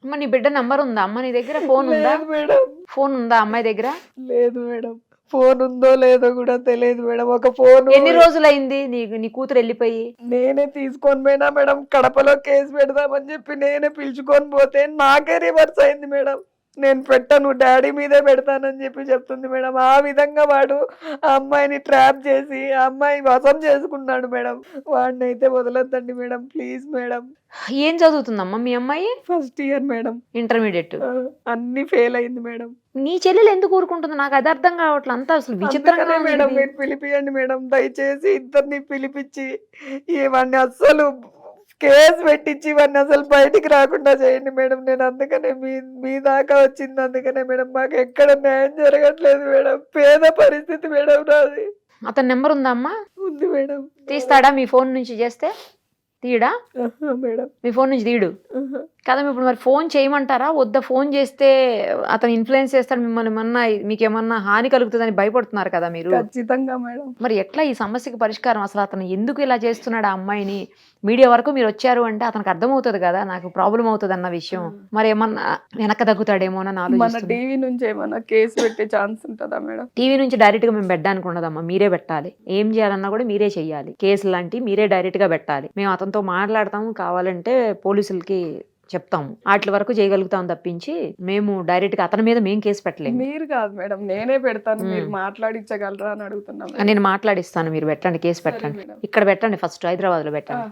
అమ్మ నీ బిడ్డ నంబర్ ఉందా అమ్మ నీ దగ్గర? ఫోన్ ఉందా? లేదు మేడం. ఫోన్ ఉందా అమ్మాయి దగ్గర? లేదు మేడం. ఫోన్ ఉందో లేదో కూడా తెలియదు మేడం. ఒక ఫోన్ ఎన్ని రోజులైంది నీ కూతురు వెళ్ళిపోయి? నేనే తీసుకొని పోయినా మేడం. కడపలో కేసు పెడదామని చెప్పి నేనే పిలుచుకొని పోతే నాకే రివర్స్ అయింది మేడం. నేను పెట్టను, డాడీ మీదే పెడతానని చెప్పి చెప్తుంది మేడం. ఆ విధంగా వాడు ఆ అమ్మాయిని ట్రాప్ చేసి ఆ అమ్మాయి వశం చేసుకున్నాడు మేడం. వాడిని అయితే వదలొద్దండి మేడం, ప్లీజ్ మేడం. ఏం చదువుతుందమ్మా మీ అమ్మాయి? First year madam. ఇంటర్మీడియట్. అన్ని ఫెయిల్ అయింది మేడం. నీ చెల్లెలు ఎందుకు ఊరుకుంటుంది? నాకు అది అర్థం కావట్లేదు. అంతా అసలు విచిత్రంగా అందుకనే ఉంది మేడం ఇది. మీరు పిలిపియండి మేడం, దయచేసి ఇద్దరిని పిలిపించి ఇవన్నీ అస్సలు కేసు పెట్టించి ఇవన్నీ అసలు బయటికి రాకుండా చేయండి మేడం. నేను అందుకనే మీ దాకా వచ్చింది. అందుకనే మేడం, మాకు ఎక్కడ న్యాయం జరగట్లేదు మేడం. పేద పరిస్థితి మేడం నాది. అతని నెంబర్ ఉందా అమ్మా? ఉంది మేడం. తీస్తాడా మీ ఫోన్ నుంచి చేస్తే? తీయడా? మేడం మీ ఫోన్ నుంచి తీయడు కదా? ఇప్పుడు మరి ఫోన్ చేయమంటారా వద్దా? ఫోన్ చేస్తే అతను ఇన్ఫ్లుయెన్స్ చేస్తాడు మిమ్మల్ని, ఏమన్నా మీకేమన్నా హాని కలుగుతుందని భయపడుతున్నారు కదా మీరు? ఖచ్చితంగా మేడం. మరి ఎట్లా ఈ సమస్యకి పరిష్కారం? అసలు అతను ఎందుకు ఇలా చేస్తున్నాడు ఆ అమ్మాయిని? మీడియా వరకు మీరు వచ్చారు అంటే అతనికి అర్థమవుతుంది కదా నాకు ప్రాబ్లం అవుతుంది అన్న విషయం. మరి ఏమన్నా వెనక తగ్గుతాడేమో అని మన ఆలోచిస్తున్నాను. టీవీ నుంచి ఏమన్నా కేసు పెట్టే ఛాన్స్ ఉంటుందా మేడం? టీవీ నుంచి డైరెక్ట్ గా మేము పెట్టడానికి ఉండదమ్మా, మీరే పెట్టాలి. ఏం చేయాలన్నా కూడా మీరే చెయ్యాలి. కేసు లాంటి మీరే డైరెక్ట్ గా పెట్టాలి. మేము అతనితో మాట్లాడతాము, కావాలంటే పోలీసులకి చెప్తాము, వాటి వరకు చేయగలుగుతాం తప్పించి మేము డైరెక్ట్ గా అతని మీద మేము కేసు పెట్టలేము. మీరు కాదు మేడం, నేనే పెడతాను. మీరు మాట్లాడించగలరా అని అడుగుతున్నాం. నేను మాట్లాడిస్తాను, మీరు పెట్టండి, కేసు పెట్టండి. ఇక్కడ పెట్టండి, ఫస్ట్ హైదరాబాద్ లో పెట్టండి.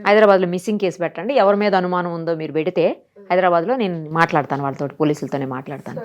హైదరాబాద్ లో మిస్సింగ్ కేసు పెట్టండి. ఎవరి మీద అనుమానం ఉందో మీరు పెడితే హైదరాబాద్ లో నేను మాట్లాడతాను, వాళ్ళతో పోలీసులతోనే మాట్లాడతాను.